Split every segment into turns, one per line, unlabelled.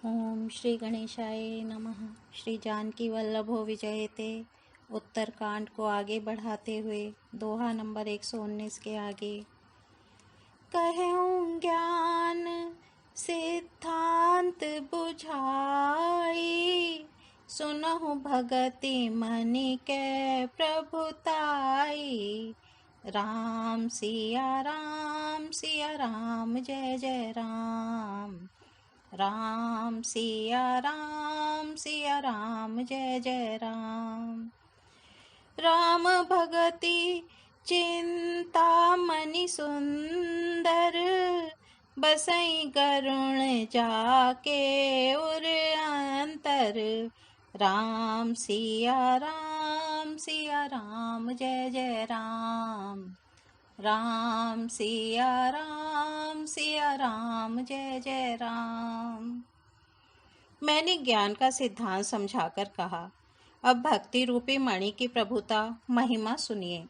ओम श्री गणेशाय नमः। श्री जानकी वल्लभो विजयते उत्तरकांड को आगे बढ़ाते हुए दोहा नंबर 119 के आगे। कहूँ ज्ञान सिद्धांत बुझाई, सुनहु भगति मनि के प्रभुताई। राम सिया राम जय जय राम। राम सिया राम जय जय राम। राम भगति चिंता मनि सुंदर, बसई गरुण जाके उर अंतर। राम सिया राम जय जय राम। राम सिया राम जय जय राम। मैंने ज्ञान का सिद्धांत समझाकर कहा, अब भक्ति रूपी मणि की प्रभुता महिमा सुनिए।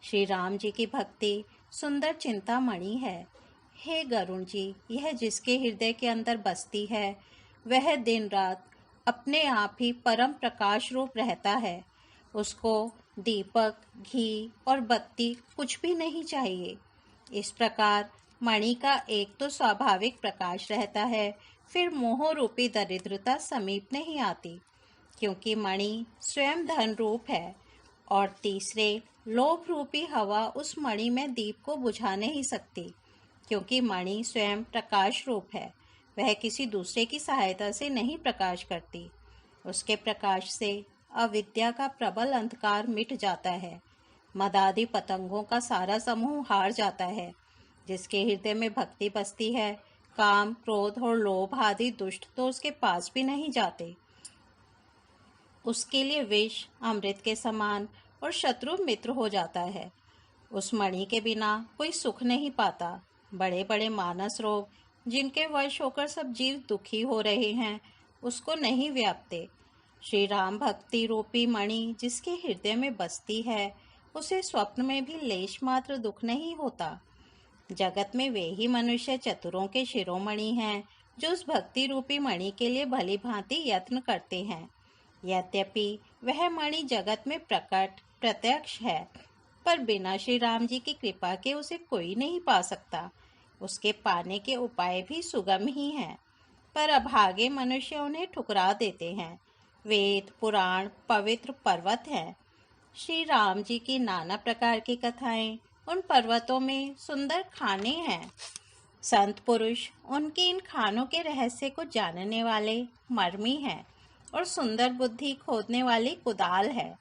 श्री राम जी की भक्ति सुंदर चिंता मणि है। हे गरुण जी, यह जिसके हृदय के अंदर बसती है वह दिन रात अपने आप ही परम प्रकाश रूप रहता है। उसको दीपक, घी और बत्ती कुछ भी नहीं चाहिए। इस प्रकार मणि का एक तो स्वाभाविक प्रकाश रहता है, फिर मोह रूपी दरिद्रता समीप नहीं आती, क्योंकि मणि स्वयं धन रूप है। और तीसरे, लोभ रूपी हवा उस मणि में दीप को बुझा नहीं सकती, क्योंकि मणि स्वयं प्रकाश रूप है। वह किसी दूसरे की सहायता से नहीं प्रकाश करती। उसके प्रकाश से अविद्या का प्रबल अंधकार मिट जाता है। मदादि पतंगों का सारा समूह हार जाता है। जिसके हृदय में भक्ति बसती है, काम, क्रोध और लोभ आदि दुष्ट तो उसके पास भी नहीं जाते। उसके लिए विष अमृत के समान और शत्रु मित्र हो जाता है। उस मणि के बिना कोई सुख नहीं पाता। बड़े बड़े मानस रोग, जिनके वश होकर सब जीव दुखी हो रहे हैं, उसको नहीं व्यापते। श्री राम भक्ति रूपी मणि जिसके हृदय में बसती है, उसे स्वप्न में भी लेश मात्र दुख नहीं होता। जगत में वे ही मनुष्य चतुरों के शिरोमणि हैं, जो उस भक्ति रूपी मणि के लिए भली भांति यत्न करते हैं। यद्यपि वह मणि जगत में प्रकट प्रत्यक्ष है, पर बिना श्री राम जी की कृपा के उसे कोई नहीं पा सकता। उसके पाने के उपाय भी सुगम ही हैं, पर अभागे मनुष्य उन्हें ठुकरा देते हैं। वेद पुराण पवित्र पर्वत हैं। श्री राम जी की नाना प्रकार की कथाएं, उन पर्वतों में सुंदर खाने हैं। संत पुरुष उनके इन खानों के रहस्य को जानने वाले मर्मी हैं, और सुंदर बुद्धि खोदने वाली कुदाल है।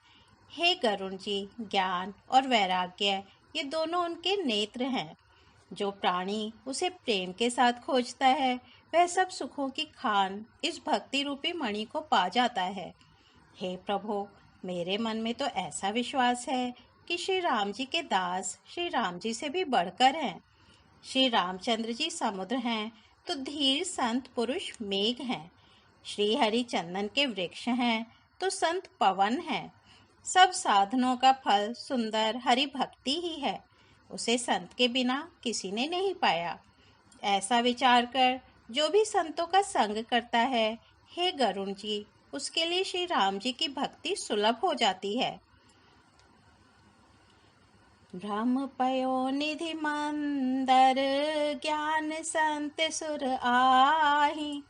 हे गरुण जी, ज्ञान और वैराग्य ये दोनों उनके नेत्र हैं। जो प्राणी उसे प्रेम के साथ खोजता है, वह सब सुखों की खान इस भक्ति रूपी मणि को पा जाता है। हे प्रभु, मेरे मन में तो ऐसा विश्वास है कि श्री राम जी के दास श्री राम जी से भी बढ़कर हैं। श्री रामचंद्र जी समुद्र हैं, तो धीर संत पुरुष मेघ हैं। श्री हरि चंदन के वृक्ष हैं, तो संत पवन हैं। सब साधनों का फल सुंदर हरि भक्ति ही है। उसे संत के बिना किसी ने नहीं पाया। ऐसा विचार कर जो भी संतों का संग करता है, हे गरुण जी, उसके लिए श्री राम जी की भक्ति सुलभ हो जाती है। ब्रह्म पयो निधि मंदर, ज्ञान संत सुर आही।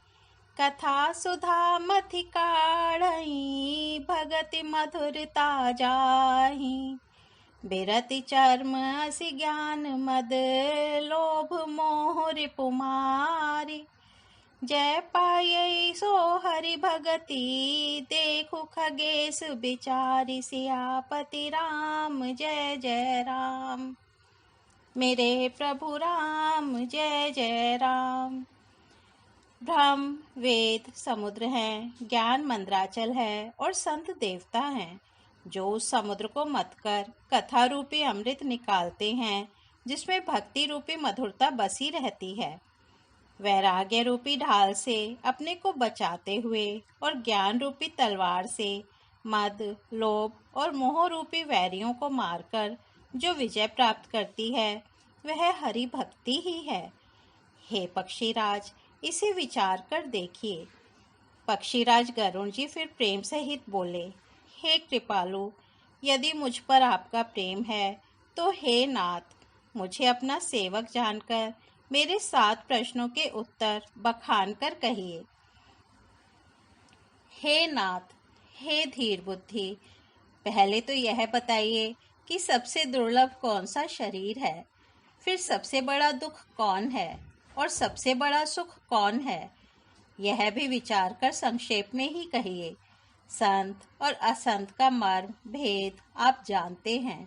कथा सुधा मथि काढ़ई, भगति मधुरता जाही। बिरति चर्म असि ज्ञान मद, लोभ मोह रिपुमारी। जय पायै सो हरि भगति, देखु खगेश बिचारी। सियापति राम जय जय राम। मेरे प्रभु राम जय जय राम। ब्रह्म वेद समुद्र हैं, ज्ञान मंद्राचल है, और संत देवता हैं, जो उस समुद्र को मतकर कथा रूपी अमृत निकालते हैं, जिसमें भक्ति रूपी मधुरता बसी रहती है। वैराग्य रूपी ढाल से अपने को बचाते हुए और ज्ञान रूपी तलवार से मद, लोभ और मोह रूपी वैरियों को मारकर जो विजय प्राप्त करती है, वह हरि भक्ति ही है। हे पक्षीराज, इसे विचार कर देखिए। पक्षीराज गरुण जी फिर प्रेम सहित बोले, हे कृपालु, यदि मुझ पर आपका प्रेम है तो हे नाथ, मुझे अपना सेवक जानकर मेरे 7 प्रश्नों के उत्तर बखान कर कहिए। हे नाथ, हे धीर बुद्धि, पहले तो यह बताइए कि सबसे दुर्लभ कौन सा शरीर है, फिर सबसे बड़ा दुख कौन है और सबसे बड़ा सुख कौन है, यह भी विचार कर संक्षेप में ही कहिए। संत और असंत का मर्म भेद आप जानते हैं,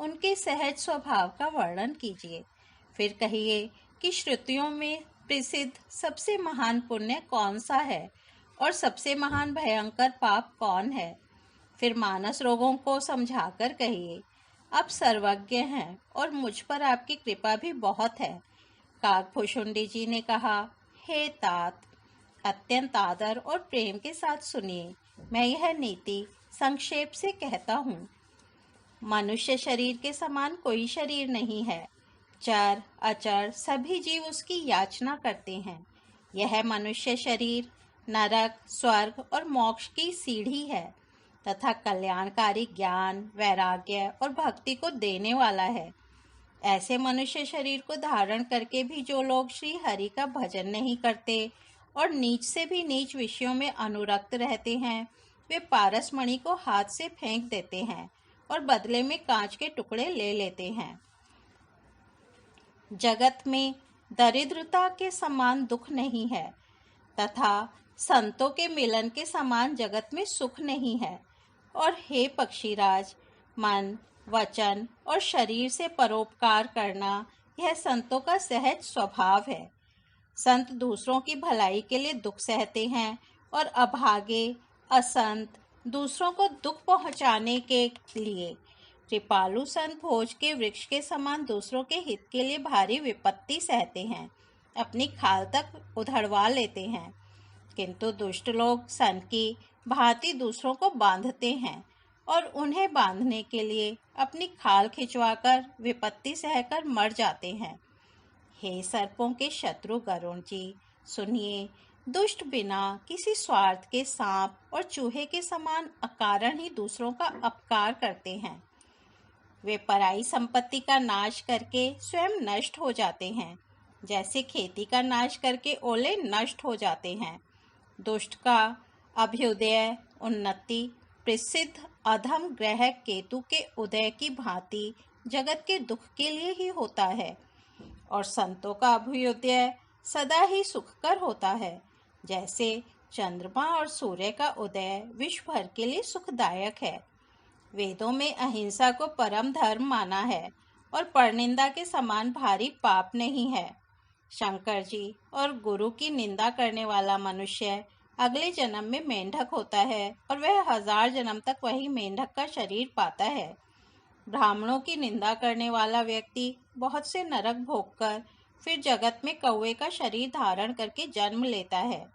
उनके सहज स्वभाव का वर्णन कीजिए। फिर कहिए कि श्रुतियों में प्रसिद्ध सबसे महान पुण्य कौन सा है और सबसे महान भयंकर पाप कौन है। फिर मानस रोगों को समझाकर कहिए, आप सर्वज्ञ हैं और मुझ पर आपकी कृपा भी बहुत है। काकभूषुंडी जी ने कहा, हे तात, अत्यंत आदर और प्रेम के साथ सुनिए, मैं यह नीति संक्षेप से कहता हूँ। मनुष्य शरीर के समान कोई शरीर नहीं है। चर अचर सभी जीव उसकी याचना करते हैं। यह मनुष्य शरीर नरक, स्वर्ग और मोक्ष की सीढ़ी है तथा कल्याणकारी ज्ञान, वैराग्य और भक्ति को देने वाला है। ऐसे मनुष्य शरीर को धारण करके भी जो लोग श्री हरि का भजन नहीं करते और नीच से भी नीच विषयों में अनुरक्त रहते हैं, वे पारसमणि को हाथ से फेंक देते हैं और बदले में कांच के टुकड़े ले लेते हैं। जगत में दरिद्रता के समान दुख नहीं है तथा संतों के मिलन के समान जगत में सुख नहीं है। और हे पक्षीराज, मन, वचन और शरीर से परोपकार करना यह संतों का सहज स्वभाव है। संत दूसरों की भलाई के लिए दुख सहते हैं और अभागे असंत दूसरों को दुख पहुंचाने के लिए कृपालु संत भोज के वृक्ष के समान दूसरों के हित के लिए भारी विपत्ति सहते हैं, अपनी खाल तक उधड़वा लेते हैं। किंतु दुष्ट लोग सन की भांति दूसरों को बांधते हैं और उन्हें बांधने के लिए अपनी खाल खिंचवाकर विपत्ति सहकर मर जाते हैं। हे सर्पों के शत्रु गरुण जी, सुनिए, दुष्ट बिना किसी स्वार्थ के सांप और चूहे के समान अकारण ही दूसरों का अपकार करते हैं। वे पराई संपत्ति का नाश करके स्वयं नष्ट हो जाते हैं, जैसे खेती का नाश करके ओले नष्ट हो जाते हैं। दुष्ट का अभ्युदय उन्नति प्रसिद्ध अधम ग्रह केतु के उदय की भांति जगत के दुख के लिए ही होता है, और संतों का अभ्युदय सदा ही सुखकर होता है, जैसे चंद्रमा और सूर्य का उदय विश्व भर के लिए सुखदायक है। वेदों में अहिंसा को परम धर्म माना है और परनिंदा के समान भारी पाप नहीं है। शंकर जी और गुरु की निंदा करने वाला मनुष्य अगले जन्म में मेंढक होता है और वह 1000 जन्म तक वही मेंढक का शरीर पाता है। ब्राह्मणों की निंदा करने वाला व्यक्ति बहुत से नरक भोगकर फिर जगत में कौवे का शरीर धारण करके जन्म लेता है।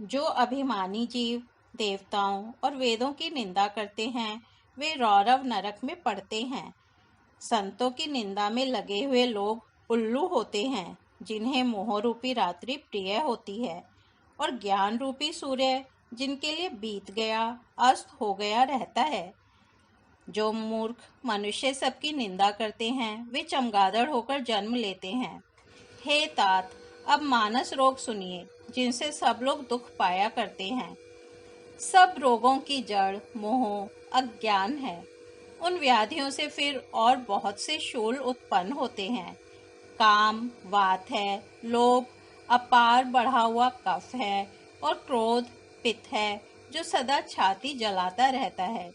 जो अभिमानी जीव देवताओं और वेदों की निंदा करते हैं, वे रौरव नरक में पड़ते हैं। संतों की निंदा में लगे हुए लोग उल्लू होते हैं, जिन्हें मोह रूपी रात्रि प्रिय होती है, और ज्ञान रूपी सूर्य जिनके लिए बीत गया अस्त हो गया रहता है। जो मूर्ख मनुष्य सबकी निंदा करते हैं, वे चमगादड़ होकर जन्म लेते हैं। हे तात, अब मानस रोग सुनिए, जिनसे सब लोग दुख पाया करते हैं। सब रोगों की जड़ मोह अज्ञान है। उन व्याधियों से फिर और बहुत से शूल उत्पन्न होते हैं। काम वात है, लोभ अपार बढ़ा हुआ कफ है, और क्रोध पित्त है, जो सदा छाती जलाता रहता है।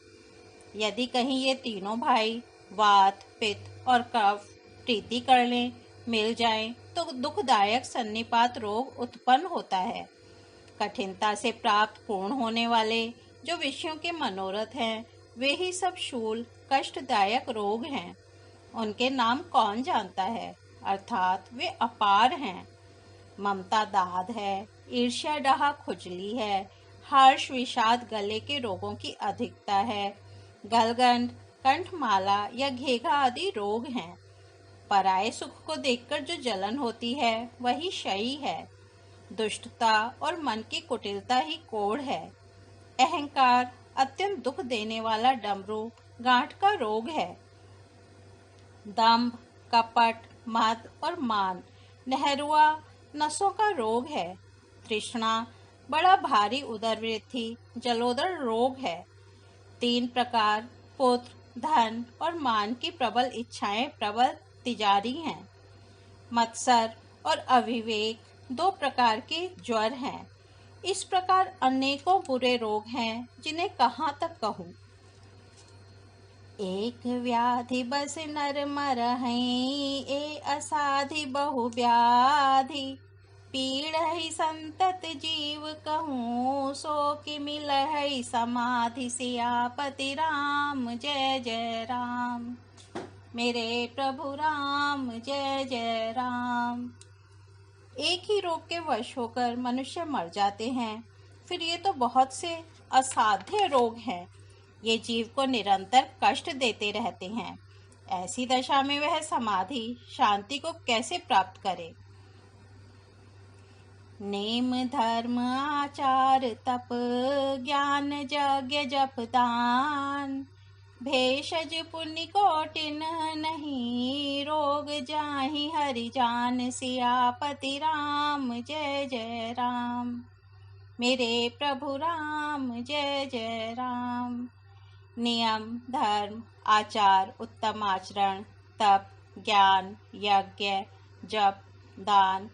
यदि कहीं ये तीनों भाई वात, पित्त और कफ प्रीति कर लें, मिल जाएं, तो दुखदायक सन्निपात रोग उत्पन्न होता है। कठिनता से प्राप्त पूर्ण होने वाले जो विषयों के मनोरथ हैं, वे ही सब शूल कष्टदायक रोग हैं। उनके नाम कौन जानता है, अर्थात वे अपार हैं। ममता दाद है, ईर्ष्या डहा खुजली है, हर्ष विषाद गले के रोगों की अधिकता है, गलगंड कंठमाला या घेघा आदि रोग हैं। पराये सुख को देखकर जो जलन होती है वही क्षयी है। दुष्टता और मन की कुटिलता ही कोढ़ है। अहंकार अत्यंत दुख देने वाला डमरू गांठ का रोग है। दंभ, कपट, मद और मान नहरुआ नसों का रोग है। तृष्णा बड़ा भारी उदरवृद्धि जलोदर रोग है। 3 प्रकार पुत्र, धन और मान की प्रबल इच्छाएं प्रबल तिजारी हैं। मत्सर और अविवेक 2 प्रकार के ज्वर हैं। इस प्रकार अनेकों बुरे रोग हैं जिन्हें कहाँ तक कहूँ। एक व्याधि बस नर मरहई, ए असाधि बहु व्याधि। पीड़हि संतत जीव कहूँ, सो कि मिलहई समाधि। सियापति राम जय जय राम, मेरे प्रभु राम जय जय राम। एक ही रोग के वश होकर मनुष्य मर जाते हैं, फिर ये तो बहुत से असाध्य रोग हैं। ये जीव को निरंतर कष्ट देते रहते हैं। ऐसी दशा में वह समाधि शांति को कैसे प्राप्त करे। नेम धर्म आचार तप ज्ञान यज्ञ जप दान। भेषज पुण्य कोटिन नहीं, रोग जाहि हरि जान। सियापति राम जय जय राम, मेरे प्रभु राम जय जय राम। नियम, धर्म, आचार, उत्तम आचरण, तप, ज्ञान, यज्ञ, जप, दान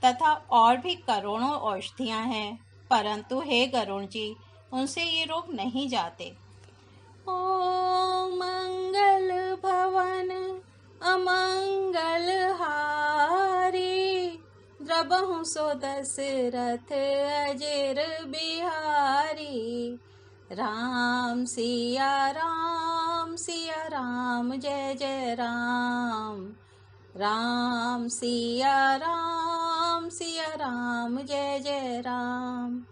तथा और भी करोड़ों औषधियां हैं, परंतु हे गरुण जी, उनसे ये रोग नहीं जाते। ओम मंगल भवन अमंगल हारी, द्रबहु सो दशरथ अजेर बिहारी। राम सिया राम जय जय राम। राम सिया राम जय जय राम।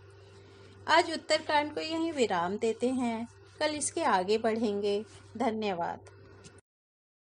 आज उत्तरकांड को यहीं विराम देते हैं, कल इसके आगे बढ़ेंगे। धन्यवाद।